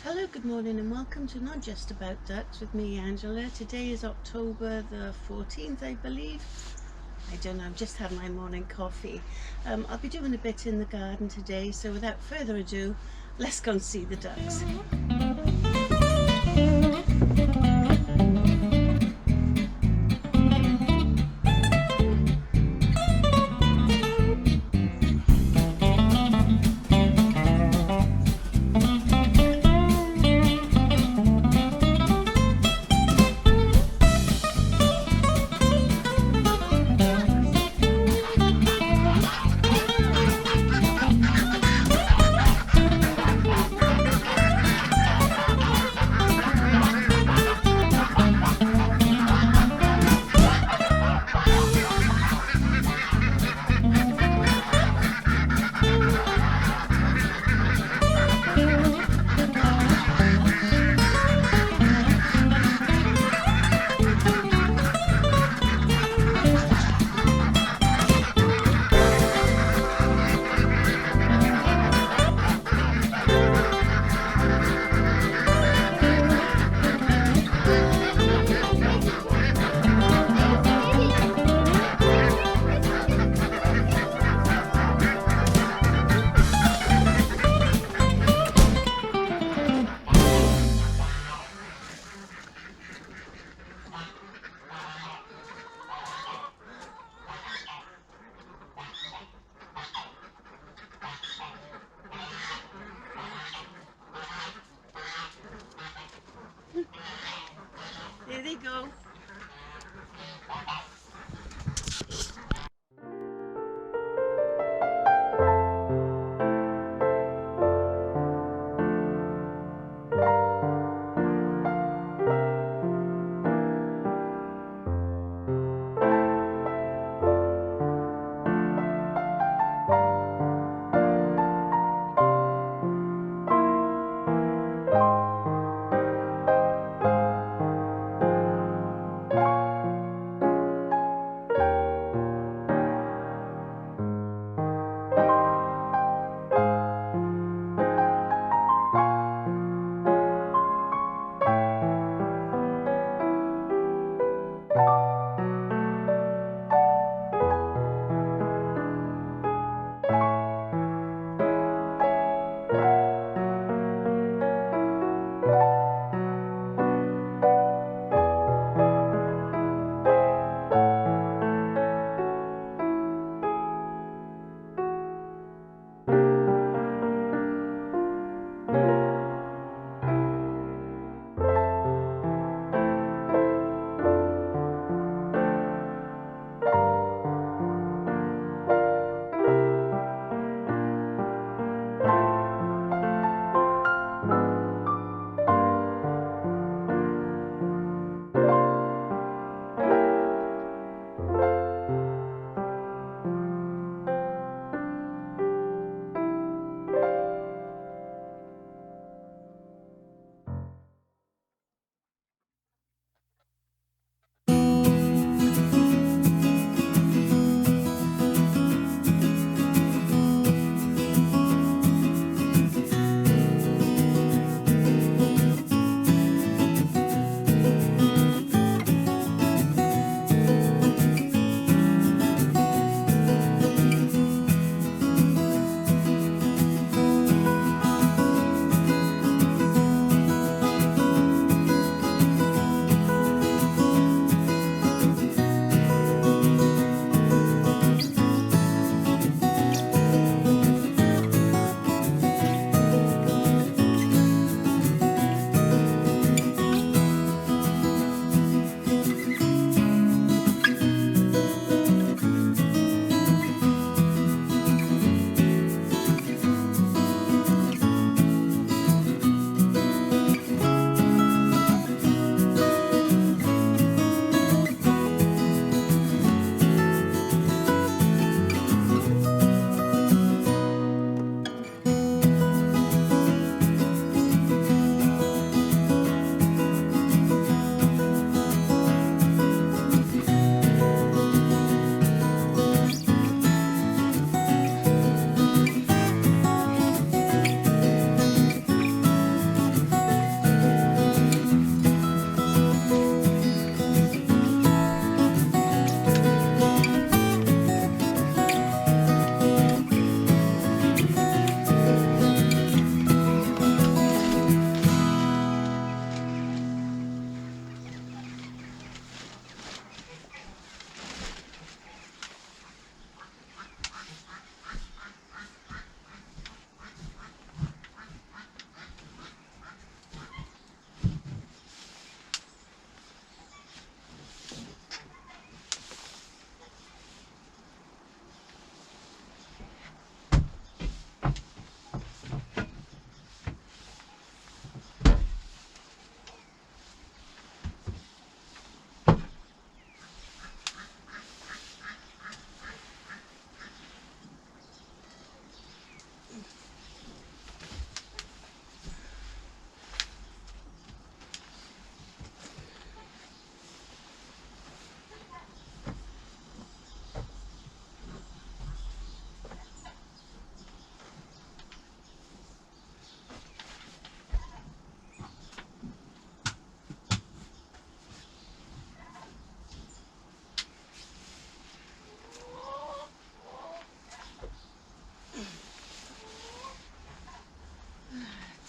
Hello, good morning and welcome to Not Just About Ducks with me, Angela. Today is October the 14th, I believe. I don't know, I've just had my morning coffee. I'll be doing a bit in the garden today, so without further ado, let's go and see the ducks.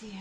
dear.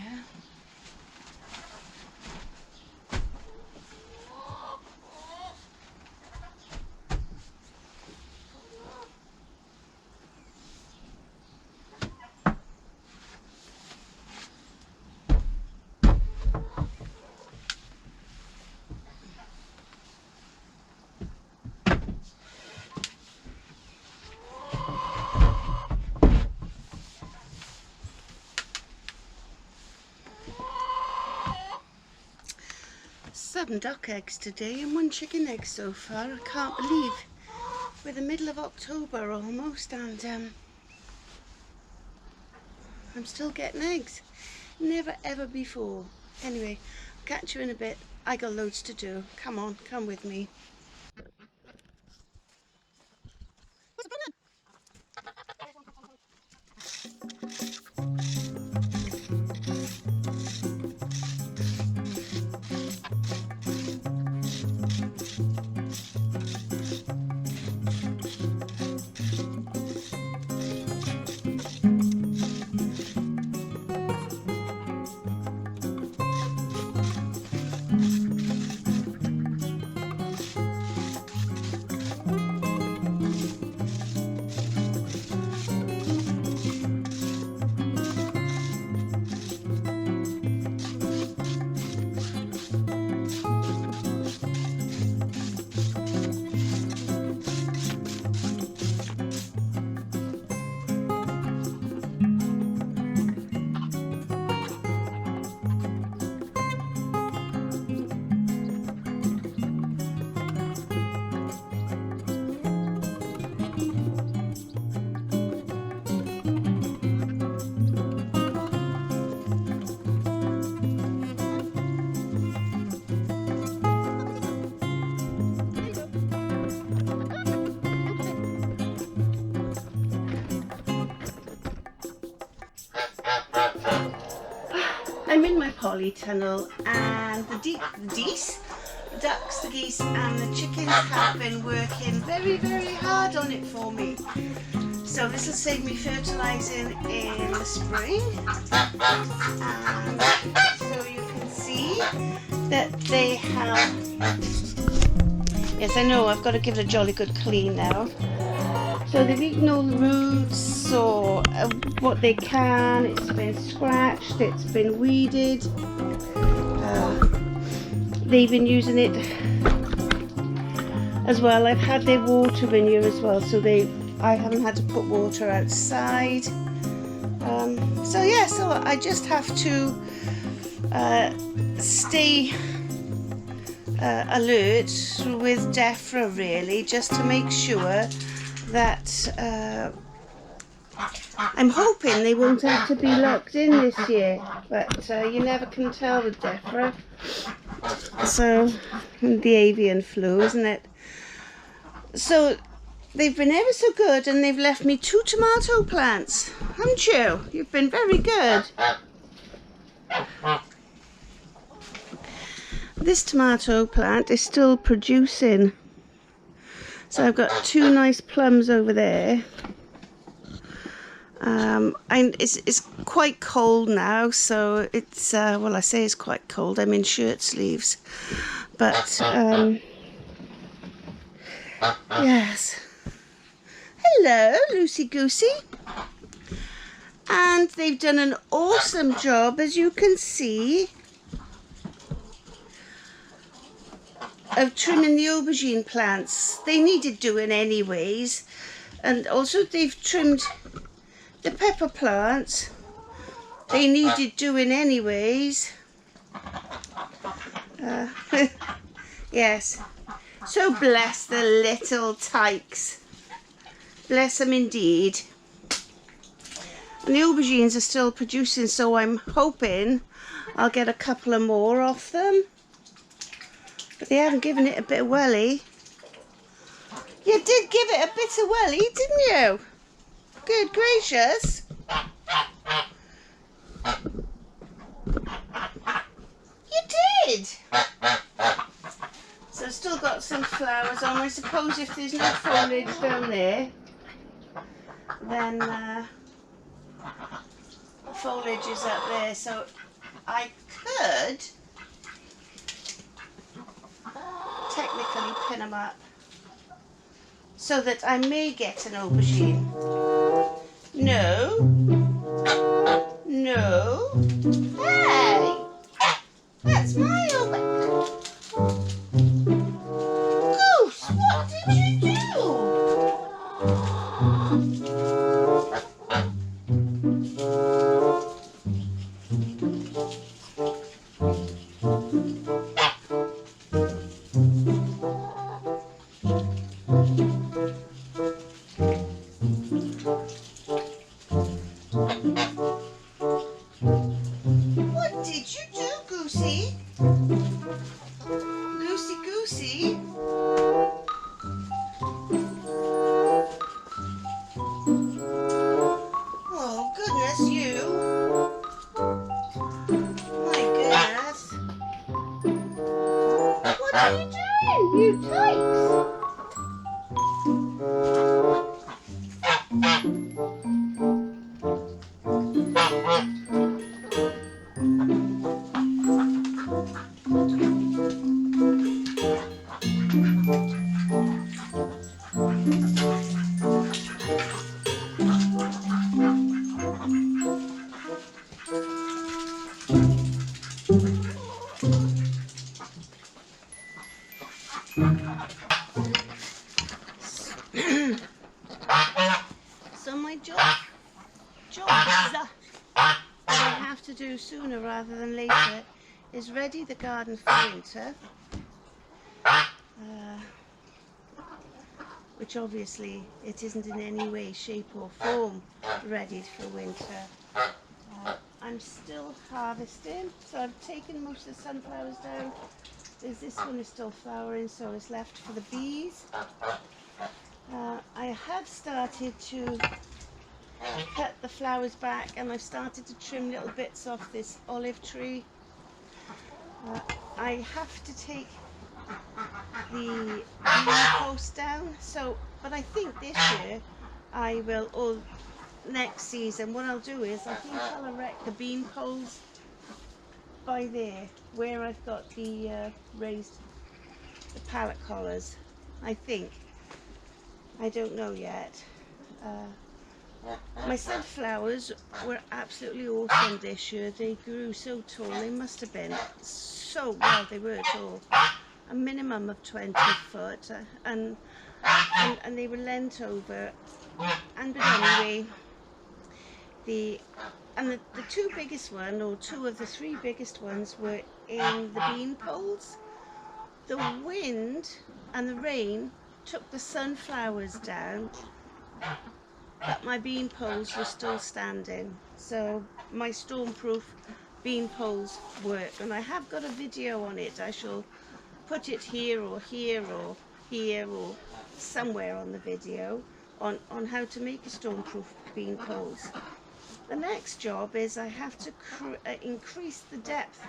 Seven duck eggs today and one chicken egg so far. I can't believe we're the middle of October almost, and I'm still getting eggs. Never ever before. Anyway, catch you in a bit. I got loads to do. Come on, come with me. I'm in my polytunnel, and the geese, the ducks, the geese and the chickens have been working very, very hard on it for me. So this will save me fertilising in the spring. And so you can see that they have... Yes, I know, I've got to give it a jolly good clean now. So they've eaten all the roots or what they can. It's been scratched, it's been weeded. They've been using it as well. I've had their water in here as well, so I haven't had to put water outside. So yeah, so I just have to stay alert with DEFRA really, just to make sure that I'm hoping they won't have to be locked in this year, but you never can tell with DEFRA. So, the avian flu, isn't it? So they've been ever so good, and they've left me 2 tomato plants, haven't you? You've been very good. This tomato plant is still producing. So I've got 2 nice plums over there. And it's quite cold now, so it's well, I say it's quite cold. I'm in shirt sleeves, but yes. Hello, Loosey Goosey. And they've done an awesome job, as you can see, of trimming the aubergine plants. They needed doing anyways, and also they've trimmed the pepper plants. They needed doing anyways. Yes, so bless the little tykes, bless them indeed. And the aubergines are still producing, so I'm hoping I'll get a couple of more off them. But they haven't given it a bit of welly. You did give it a bit of welly, didn't you? Good gracious. You did. So I've still got some flowers on. I suppose if there's no foliage down there, then foliage is up there, so I could technically pin them up so that I may get an aubergine. No. No. Hey! That's my aubergine. Goose, what did you do? What did you do, Goosey? Goosey, Goosey? Oh, goodness, you. My goodness. What are you doing, you tykes? So my jobs that I have to do sooner rather than later is ready the garden for winter, which obviously it isn't in any way, shape or form ready for winter. I'm still harvesting, so I've taken most of the sunflowers down. This one is still flowering, so it's left for the bees. I have started to cut the flowers back, and I've started to trim little bits off this olive tree. I have to take the bean post down, but I think this year I will, or next season, what I'll do is I think I'll erect the bean poles by there where I've got the raised the pallet collars. I think. I don't know yet. My sunflowers were absolutely awesome this year. They grew so tall. They must have been so, well, they were tall. A minimum of 20 foot, and they were leant over. And but anyway, the two biggest one, or two of the three biggest ones, were in the bean poles. The wind and the rain took the sunflowers down, but my bean poles were still standing. So my stormproof bean poles work, and I have got a video on it. I shall put it here or here or here or somewhere on the video on how to make a stormproof bean poles. The next job is I have to increase the depth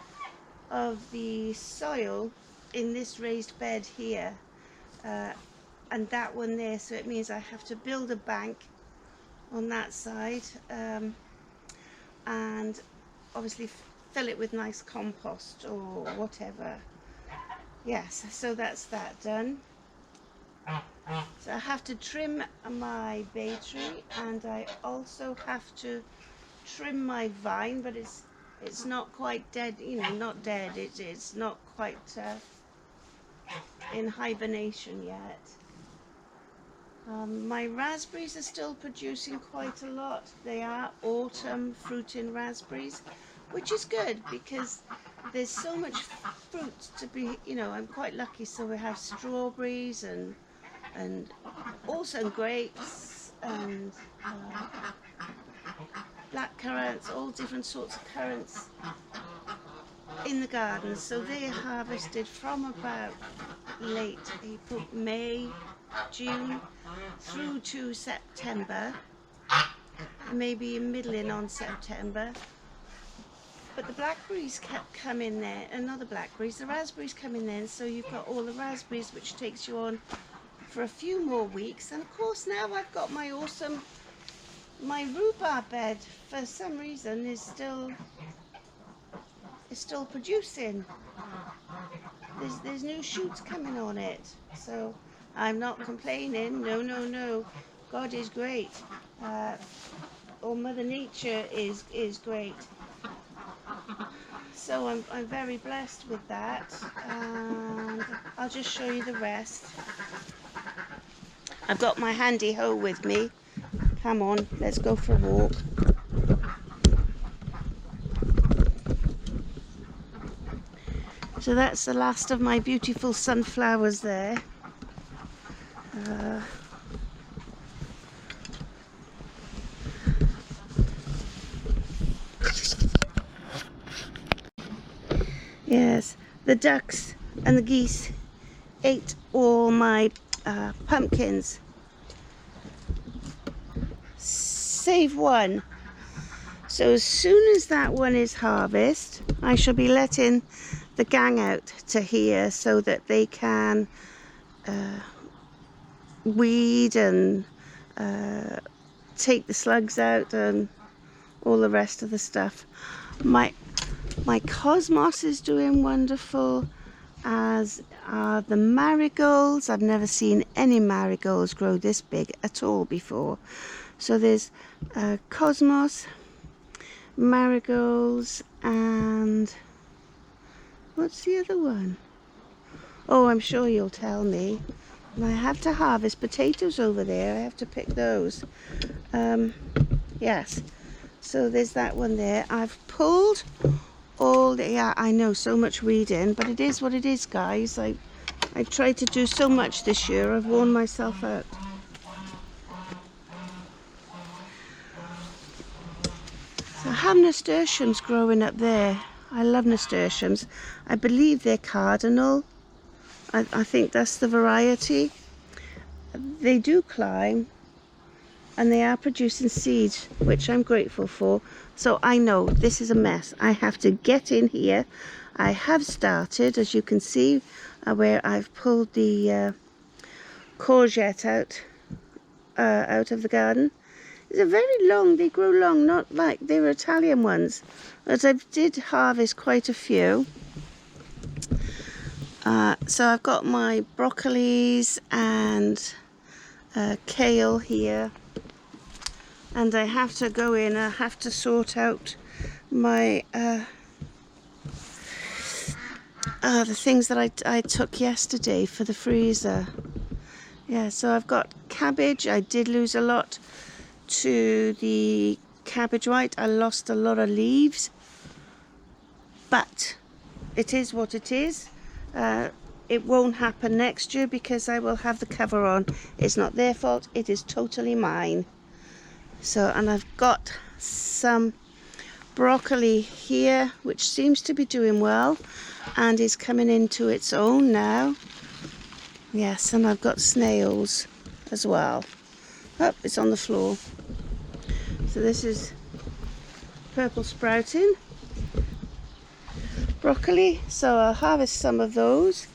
of the soil in this raised bed here, and that one there, so it means I have to build a bank on that side, and obviously fill it with nice compost or whatever. Yes, so that's that done. So I have to trim my bay tree, and I also have to trim my vine, but it's not quite dead, you know, not dead, it's not quite in hibernation yet. My raspberries are still producing quite a lot. They are autumn fruiting raspberries, which is good because there's so much fruit to be, you know, I'm quite lucky. So we have strawberries and also grapes and black currants, all different sorts of currants in the garden. So they're harvested from about late April, May, June through to September, maybe middling on September. But the blackberries kept coming there, and not the blackberries, the raspberries come in there, so you've got all the raspberries, which takes you on for a few more weeks. And of course now I've got my awesome my rhubarb bed, for some reason, is still producing. There's new shoots coming on it, so I'm not complaining. No, no, no. God is great. Or Mother Nature is great. So I'm very blessed with that, and I'll just show you the rest. I've got my handy hoe with me. Come on, let's go for a walk. So that's the last of my beautiful sunflowers there. Yes, the ducks and the geese ate all my pumpkins, save one. So as soon as that one is harvested, I shall be letting the gang out to here so that they can weed and take the slugs out and all the rest of the stuff. My cosmos is doing wonderful, as are the marigolds. I've never seen any marigolds grow this big at all before. So there's cosmos, marigolds, and what's the other one? Oh, I'm sure you'll tell me. And I have to harvest potatoes over there. I have to pick those. Yes. So there's that one there. I've pulled all the, yeah, I know, so much weeding, but it is what it is, guys. I tried to do so much this year. I've worn myself out. So I have nasturtiums growing up there. I love nasturtiums. I believe they're cardinal. I think that's the variety. They do climb, and they are producing seeds, which I'm grateful for. So I know this is a mess. I have to get in here. I have started, as you can see, where I've pulled the courgette out of the garden. They're very long. They grow long, not like they were Italian ones. But I did harvest quite a few. So I've got my broccolis and kale here, and I have to go in. I have to sort out my the things that I took yesterday for the freezer. Yeah, so I've got cabbage. I did lose a lot to the cabbage white. I lost a lot of leaves, but it is what it is. It won't happen next year because I will have the cover on. It's not their fault, it is totally mine. So, and I've got some broccoli here, which seems to be doing well and is coming into its own now. Yes, and I've got snails as well. Oh, it's on the floor. So this is purple sprouting broccoli, so I'll harvest some of those.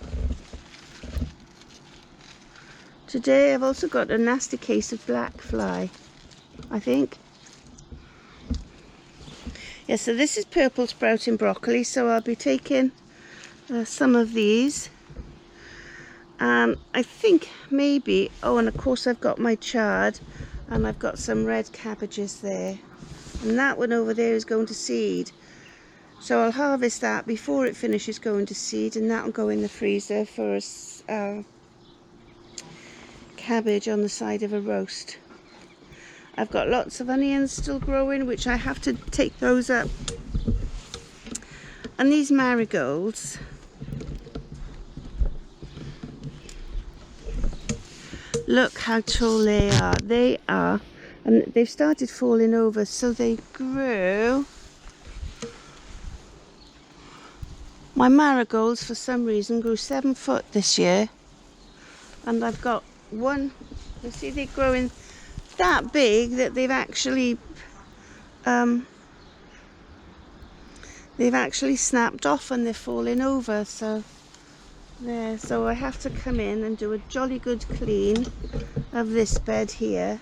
Today I've also got a nasty case of black fly, I think. Yeah, so this is purple sprouting broccoli, so I'll be taking some of these. I think maybe, oh, and of course I've got my chard, and I've got some red cabbages there. And that one over there is going to seed. So I'll harvest that before it finishes going to seed, and that will go in the freezer for a cabbage on the side of a roast. I've got lots of onions still growing, which I have to take those up. And these marigolds, look how tall they are. They are, and they've started falling over, so they grew. My marigolds, for some reason, grew 7 foot this year, and I've got one. You see, they're growing that big that they've actually snapped off and they're falling over. So there. So I have to come in and do a jolly good clean of this bed here.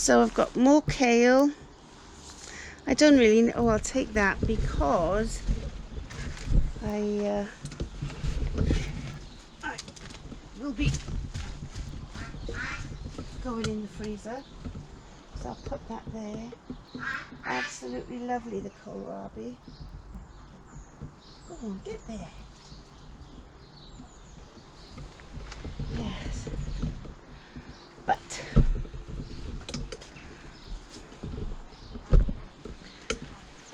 So I've got more kale. I don't really know. Oh, I'll take that because I will be going in the freezer. So I'll put that there. Absolutely lovely, the kohlrabi. Go on, get there. Yes. But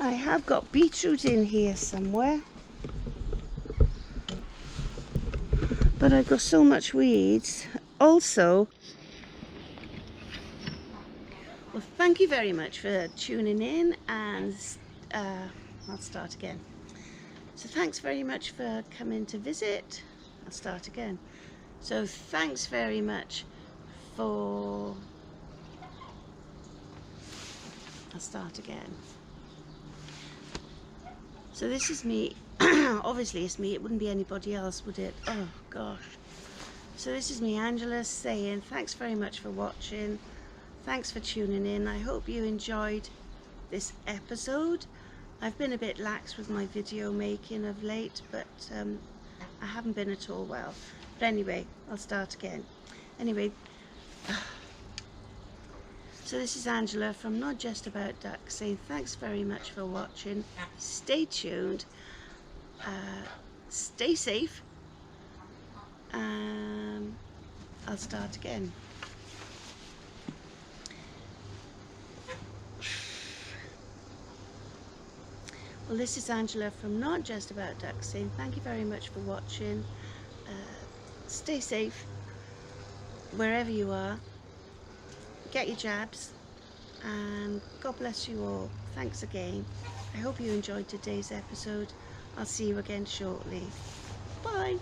I have got beetroot in here somewhere. But I've got so much weeds. Also, well, thank you very much for tuning in, and I'll start again. So thanks very much for coming to visit. I'll start again. So thanks very much for... I'll start again. So this is me. Obviously it's me, it wouldn't be anybody else, would it? Oh gosh. So this is me, Angela, saying thanks very much for watching. Thanks for tuning in. I hope you enjoyed this episode. I've been a bit lax with my video making of late, but I haven't been at all well. But anyway, I'll start again. Anyway, so this is Angela from Not Just About Ducks saying thanks very much for watching. Stay tuned, stay safe, I'll start again. Well, this is Angela from Not Just About Ducks saying thank you very much for watching. Stay safe wherever you are. Get your jabs, and God bless you all. Thanks again. I hope you enjoyed today's episode. I'll see you again shortly. Bye.